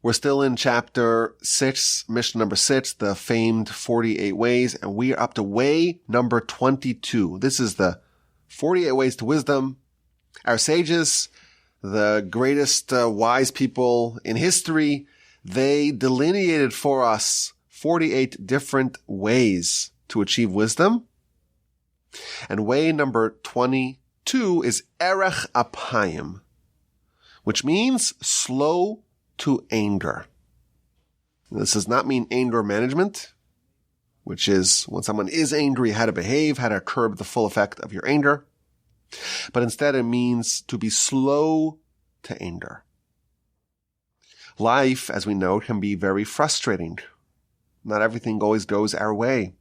We're still in chapter 6, mission number 6, the famed 48 ways, and we are up to way number 22. This is the 48 ways to wisdom. Our sages, the greatest wise people in history, they delineated for us 48 different ways to achieve wisdom. And way number 22 is erech apayim, which means slow to anger. This does not mean anger management, which is when someone is angry, how to behave, how to curb the full effect of your anger. But instead it means to be slow to anger. Life, as we know, can be very frustrating. Not everything always goes our way.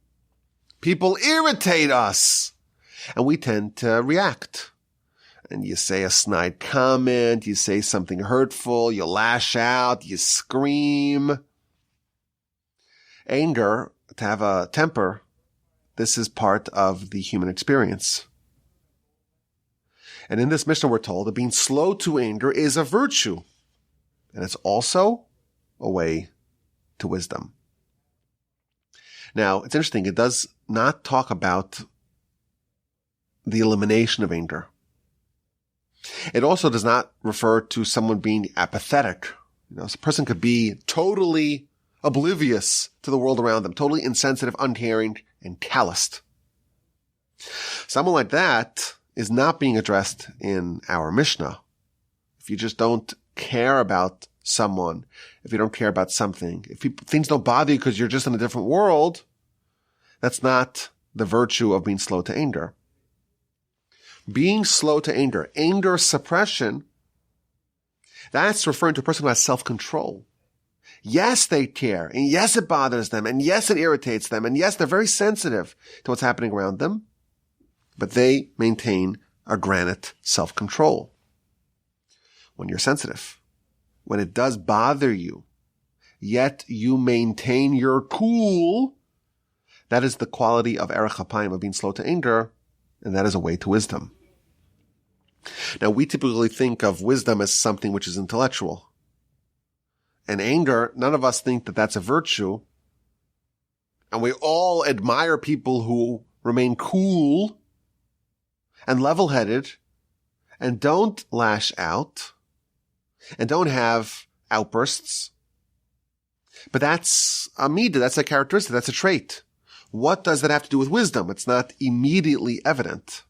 People irritate us, and we tend to react. And you say a snide comment, you say something hurtful, you lash out, you scream. Anger, to have a temper, this is part of the human experience. And in this mission we're told that being slow to anger is a virtue. And it's also a way to wisdom. Now, it's interesting, it does not talk about the elimination of anger. It also does not refer to someone being apathetic. A person could be totally oblivious to the world around them, totally insensitive, uncaring, and calloused. Someone like that is not being addressed in our Mishnah. If you just don't care about someone, if you don't care about something, if things don't bother you because you're just in a different world, that's not the virtue of being slow to anger. Being slow to anger, anger suppression, that's referring to a person who has self-control. Yes, they care, and yes, it bothers them, and yes, it irritates them, and yes, they're very sensitive to what's happening around them, but they maintain a granite self-control. When you're sensitive, when it does bother you, yet you maintain your cool, that is the quality of erech apayim, of being slow to anger, and that is a way to wisdom. Now, we typically think of wisdom as something which is intellectual. And anger, none of us think that that's a virtue. And we all admire people who remain cool and level-headed and don't lash out and don't have outbursts. But that's a midah, that's a characteristic, that's a trait. What does that have to do with wisdom? It's not immediately evident.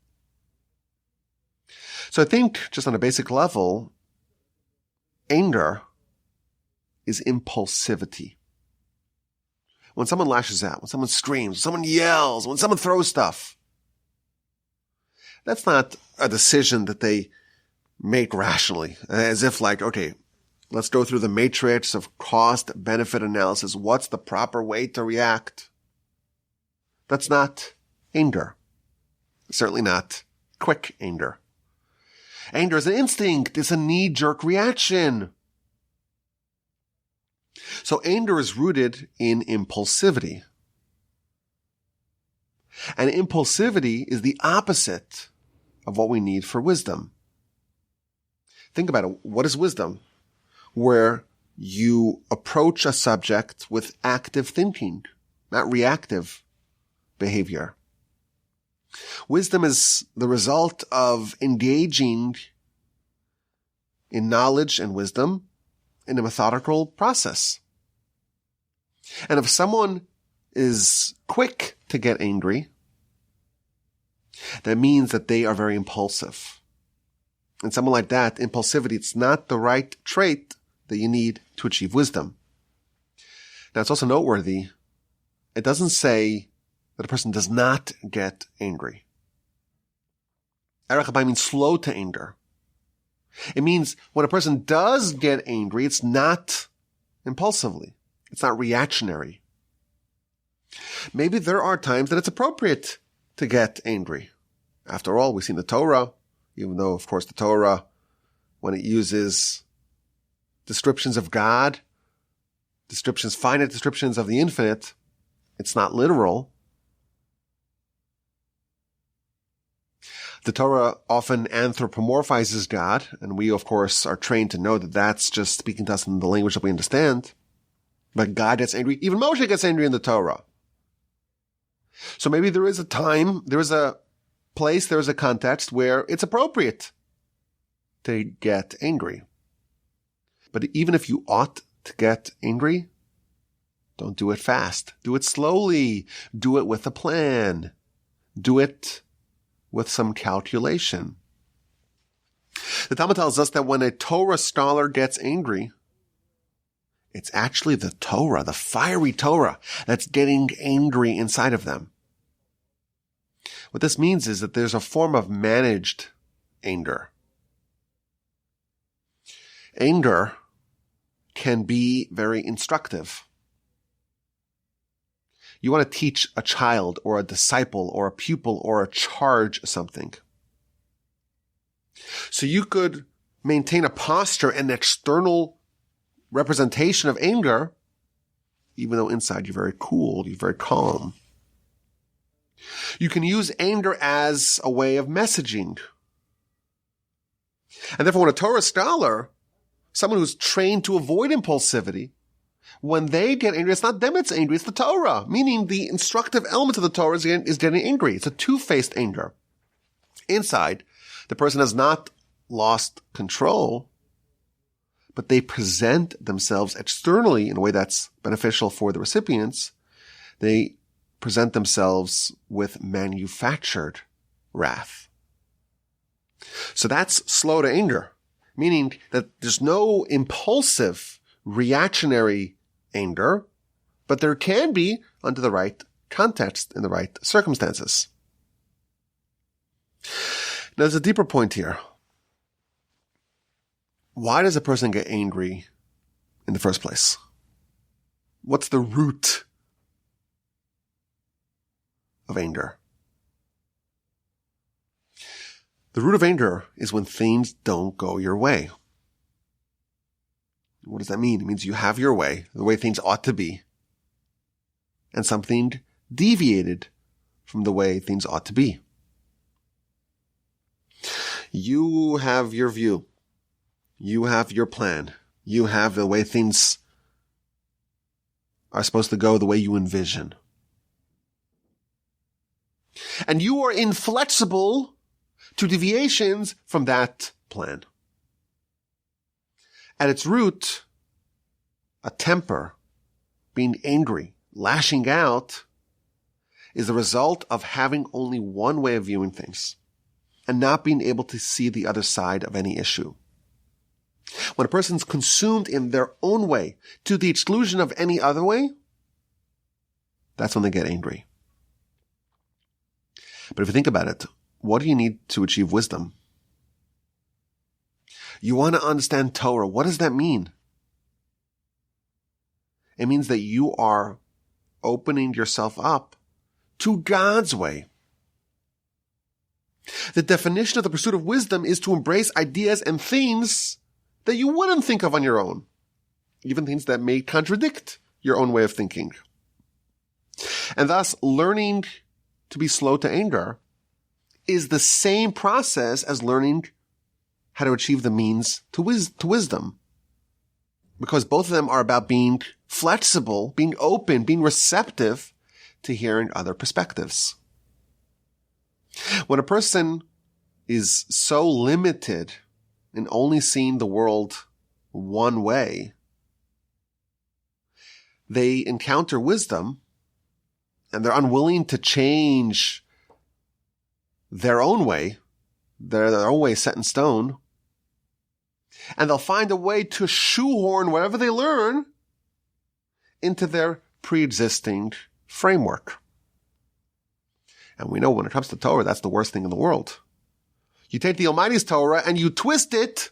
So I think, just on a basic level, anger is impulsivity. When someone lashes out, when someone screams, when someone yells, when someone throws stuff, that's not a decision that they make rationally, as if like, okay, let's go through the matrix of cost-benefit analysis. What's the proper way to react? That's not anger. Certainly not quick anger. Anger is an instinct. It's a knee-jerk reaction. So anger is rooted in impulsivity. And impulsivity is the opposite of what we need for wisdom. Think about it. What is wisdom? Where you approach a subject with active thinking, not reactive behavior. Wisdom is the result of engaging in knowledge and wisdom in a methodical process. And if someone is quick to get angry, that means that they are very impulsive. And someone like that, impulsivity, it's not the right trait that you need to achieve wisdom. Now, it's also noteworthy, it doesn't say that a person does not get angry. Erech apayim means slow to anger. It means when a person does get angry, it's not impulsively. It's not reactionary. Maybe there are times that it's appropriate to get angry. After all, we've seen the Torah, even though, of course, the Torah, when it uses descriptions of God, finite descriptions of the infinite, it's not literal. The Torah often anthropomorphizes God, and we, of course, are trained to know that that's just speaking to us in the language that we understand. But God gets angry. Even Moshe gets angry in the Torah. So maybe there is a time, there is a place, there is a context where it's appropriate to get angry. But even if you ought to get angry, don't do it fast. Do it slowly. Do it with a plan. Do it with some calculation. The Talmud tells us that when a Torah scholar gets angry, it's actually the Torah, the fiery Torah, that's getting angry inside of them. What this means is that there's a form of managed anger. Anger can be very instructive. You want to teach a child or a disciple or a pupil or a charge something. So you could maintain a posture and external representation of anger, even though inside you're very cool, you're very calm. You can use anger as a way of messaging. And therefore, when a Torah scholar, someone who's trained to avoid impulsivity, when they get angry, it's not them it's angry, it's the Torah. Meaning the instructive element of the Torah is getting angry. It's a two-faced anger. Inside, the person has not lost control, but they present themselves externally in a way that's beneficial for the recipients. They present themselves with manufactured wrath. So that's slow to anger, meaning that there's no impulsive, reactionary anger, but there can be under the right context, in the right circumstances. Now, there's a deeper point here. Why does a person get angry in the first place? What's the root of anger? The root of anger is when things don't go your way. What does that mean? It means you have your way, the way things ought to be, and something deviated from the way things ought to be. You have your view. You have your plan. You have the way things are supposed to go, the way you envision. And you are inflexible to deviations from that plan. At its root, a temper, being angry, lashing out, is the result of having only one way of viewing things and not being able to see the other side of any issue. When a person's consumed in their own way to the exclusion of any other way, that's when they get angry. But if you think about it, what do you need to achieve wisdom? You want to understand Torah. What does that mean? It means that you are opening yourself up to God's way. The definition of the pursuit of wisdom is to embrace ideas and things that you wouldn't think of on your own, even things that may contradict your own way of thinking. And thus, learning to be slow to anger is the same process as learning how to achieve the means to wisdom. Because both of them are about being flexible, being open, being receptive to hearing other perspectives. When a person is so limited in only seeing the world one way, they encounter wisdom and they're unwilling to change their own way, their own way set in stone, and they'll find a way to shoehorn whatever they learn into their pre-existing framework. And we know when it comes to Torah, that's the worst thing in the world. You take the Almighty's Torah and you twist it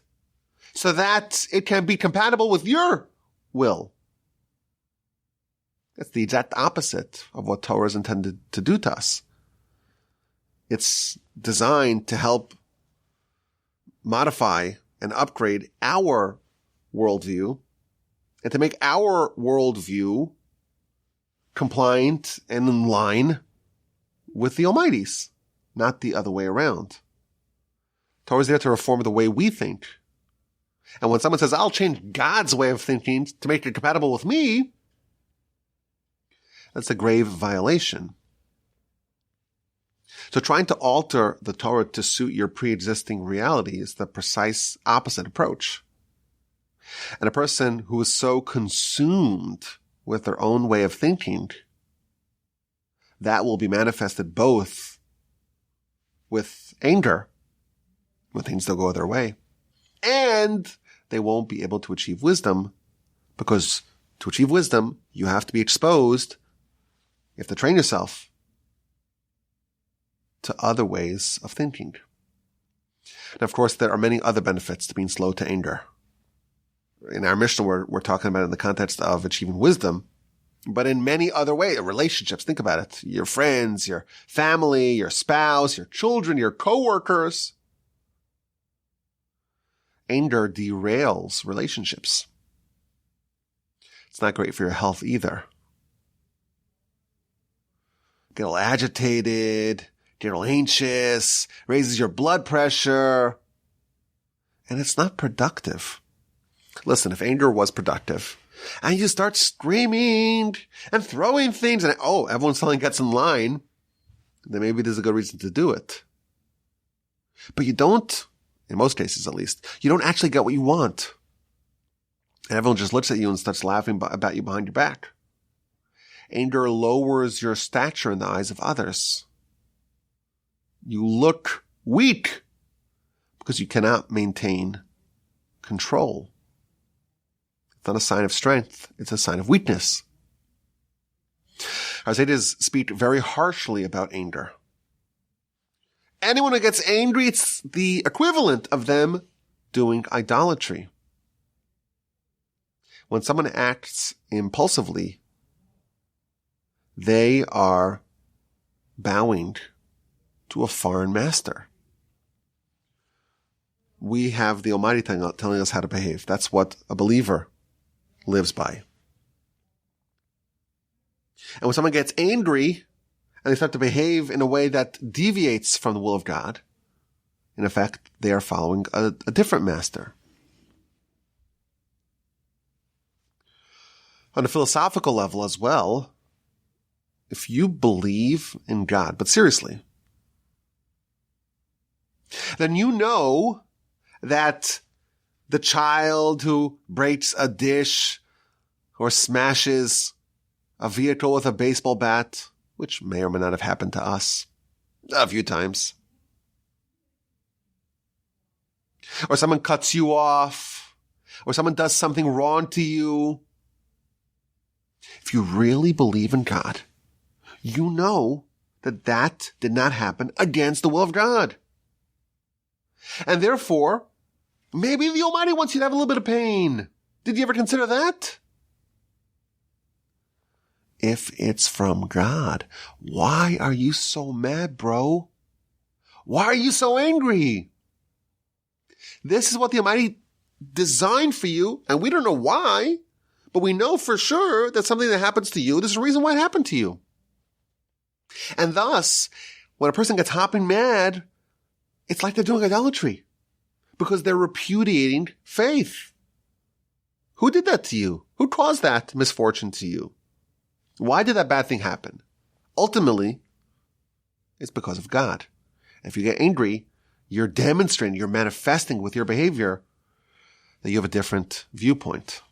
so that it can be compatible with your will. That's the exact opposite of what Torah is intended to do to us. It's designed to help modify and upgrade our worldview and to make our worldview compliant and in line with the Almighty's, not the other way around. Torah is there to reform the way we think. And when someone says, I'll change God's way of thinking to make it compatible with me, that's a grave violation. So trying to alter the Torah to suit your pre-existing reality is the precise opposite approach. And a person who is so consumed with their own way of thinking, that will be manifested both with anger, when things don't go their way, and they won't be able to achieve wisdom, because to achieve wisdom, you have to be exposed, you have to train yourself to other ways of thinking. And of course, there are many other benefits to being slow to anger. In our Mishnah, we're talking about it in the context of achieving wisdom, but in many other ways, relationships, think about it. Your friends, your family, your spouse, your children, your coworkers. Anger derails relationships. It's not great for your health either. Get all agitated, get all anxious, raises your blood pressure, and it's not productive. Listen, if anger was productive, and you start screaming and throwing things, and everyone suddenly gets in line, then maybe there's a good reason to do it. But you don't, in most cases at least, you don't actually get what you want. And everyone just looks at you and starts laughing about you behind your back. Anger lowers your stature in the eyes of others. You look weak because you cannot maintain control. It's not a sign of strength. It's a sign of weakness. Our sages speak very harshly about anger. Anyone who gets angry, it's the equivalent of them doing idolatry. When someone acts impulsively, they are bowing to a foreign master. We have the Almighty telling us how to behave. That's what a believer lives by. And when someone gets angry and they start to behave in a way that deviates from the will of God, in effect, they are following a different master. On a philosophical level as well, if you believe in God, but seriously, then you know that the child who breaks a dish or smashes a vehicle with a baseball bat, which may or may not have happened to us a few times, or someone cuts you off, or someone does something wrong to you, if you really believe in God, you know that that did not happen against the will of God. And therefore, maybe the Almighty wants you to have a little bit of pain. Did you ever consider that? If it's from God, why are you so mad, bro? Why are you so angry? This is what the Almighty designed for you, and we don't know why, but we know for sure that something that happens to you, there's a reason why it happened to you. And thus, when a person gets hopping mad, it's like they're doing idolatry because they're repudiating faith. Who did that to you? Who caused that misfortune to you? Why did that bad thing happen? Ultimately, it's because of God. And if you get angry, you're demonstrating, you're manifesting with your behavior that you have a different viewpoint.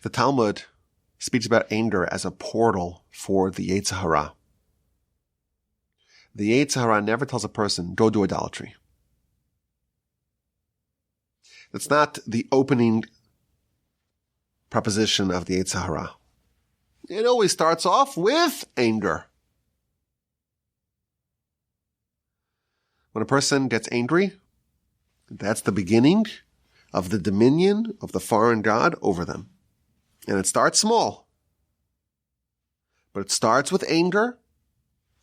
The Talmud speaks about anger as a portal for the Yetzer Hara. The Yetzer Hara never tells a person, go do idolatry. That's not the opening proposition of the Yetzer Hara. It always starts off with anger. When a person gets angry, that's the beginning of the dominion of the foreign god over them. And it starts small. But it starts with anger,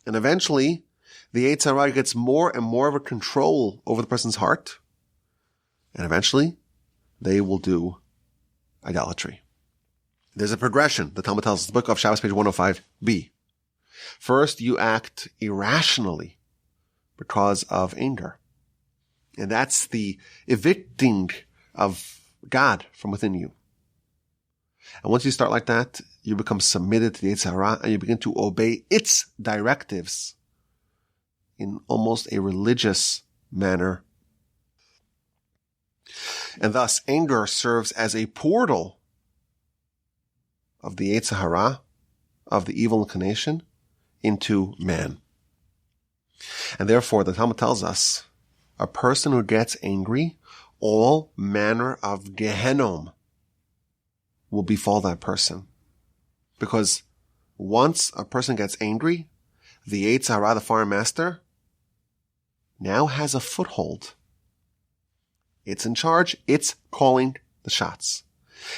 and eventually the Yetzer Hara gets more and more of a control over the person's heart, and eventually they will do idolatry. There's a progression. The Talmud tells us, the book of Shabbos, page 105b. First, you act irrationally because of anger. And that's the evicting of God from within you. And once you start like that, you become submitted to the Yetzer Hara and you begin to obey its directives in almost a religious manner. And thus, anger serves as a portal of the Yetzer Hara, of the evil inclination, into man. And therefore, the Talmud tells us, a person who gets angry, all manner of Gehenom will befall that person. Because once a person gets angry, the Yetzer Hara, the foreign master, now has a foothold. It's in charge. It's calling the shots.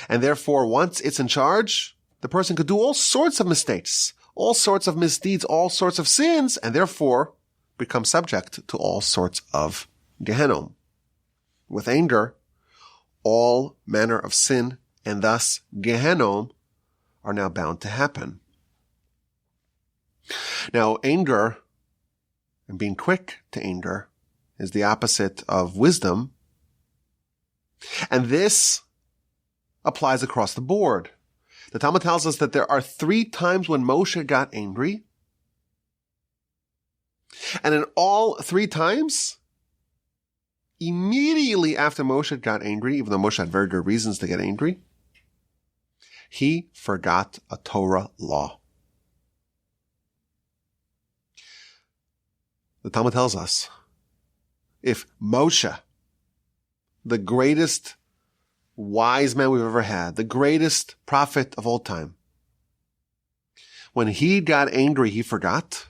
And therefore, once it's in charge, the person could do all sorts of mistakes, all sorts of misdeeds, all sorts of sins, and therefore become subject to all sorts of Gehenom. With anger, all manner of sin and thus Gehenom are now bound to happen. Now, anger and being quick to anger is the opposite of wisdom. And this applies across the board. The Talmud tells us that there are 3 times when Moshe got angry. And in all 3 times, immediately after Moshe got angry, even though Moshe had very good reasons to get angry, he forgot a Torah law. The Talmud tells us, if Moshe, the greatest wise man we've ever had, the greatest prophet of all time, when he got angry, he forgot,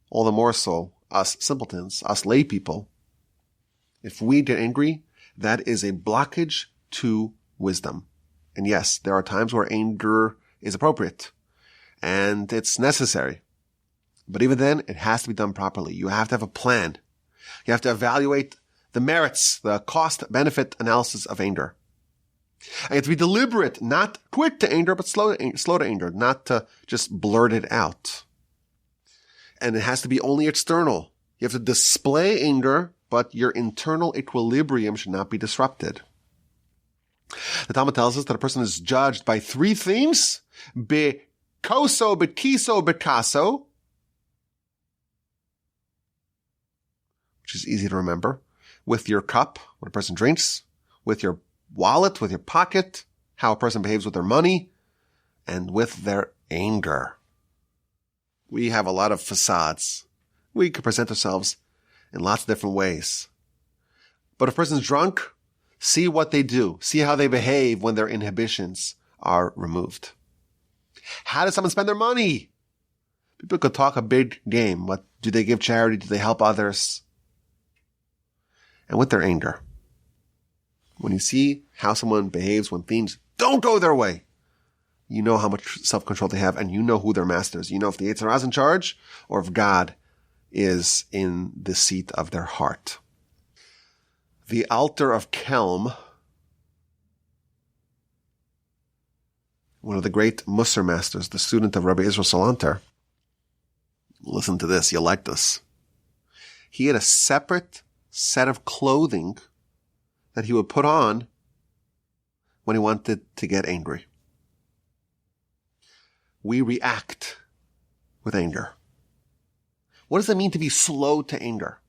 all the more so us simpletons, us lay people. If we get angry, that is a blockage to wisdom. And yes, there are times where anger is appropriate and it's necessary. But even then, it has to be done properly. You have to have a plan. You have to evaluate the merits, the cost-benefit analysis of anger. And you have to be deliberate, not quick to anger, but slow to anger, not to just blurt it out. And it has to be only external. You have to display anger, but your internal equilibrium should not be disrupted. The Talmud tells us that a person is judged by 3 things: bekoso, bekiso, bekaso, which is easy to remember, with your cup, what a person drinks, with your wallet, with your pocket, how a person behaves with their money, and with their anger. We have a lot of facades. We could present ourselves in lots of different ways. But if a person's drunk, see what they do. See how they behave when their inhibitions are removed. How does someone spend their money? People could talk a big game. What do they give charity? Do they help others? And with their anger. When you see how someone behaves when things don't go their way, you know how much self-control they have, and you know who their master is. You know if the Yetzer Hara is in charge or if God is in the seat of their heart. The altar of Kelm, one of the great Musar masters, the student of Rabbi Israel Salanter, listen to this, you'll like this. He had a separate set of clothing that he would put on when he wanted to get angry. We react with anger. What does it mean to be slow to anger?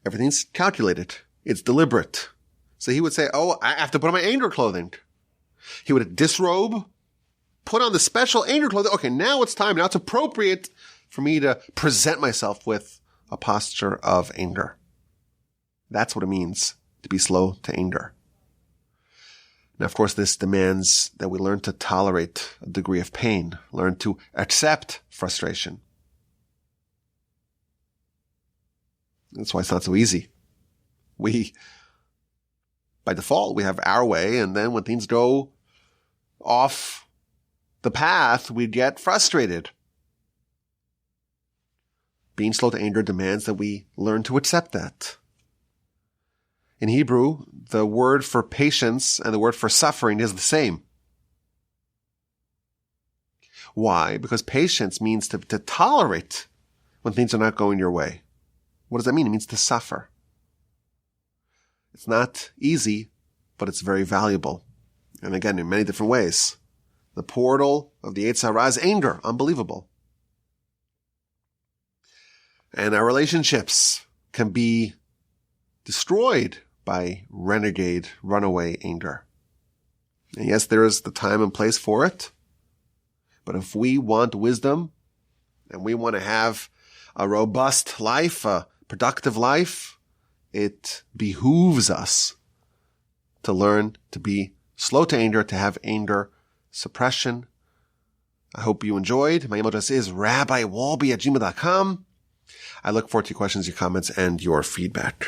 Everything's calculated. It's deliberate. So he would say, oh, I have to put on my anger clothing. He would disrobe, put on the special anger clothing. Okay, now it's time. Now it's appropriate for me to present myself with a posture of anger. That's what it means to be slow to anger. Now, of course, this demands that we learn to tolerate a degree of pain, learn to accept frustration. That's why it's not so easy. By default, we have our way, and then when things go off the path, we get frustrated. Being slow to anger demands that we learn to accept that. In Hebrew, the word for patience and the word for suffering is the same. Why? Because patience means to tolerate when things are not going your way. What does that mean? It means to suffer. It's not easy, but it's very valuable. And again, in many different ways. The portal of the Yetzer Hara is anger. Unbelievable. And our relationships can be destroyed by renegade, runaway anger. And yes, there is the time and place for it. But if we want wisdom and we want to have a robust life, a productive life, it behooves us to learn to be slow to anger, to have anger suppression. I hope you enjoyed. My email address is rabbiwalby@gmail.com. I look forward to your questions, your comments, and your feedback.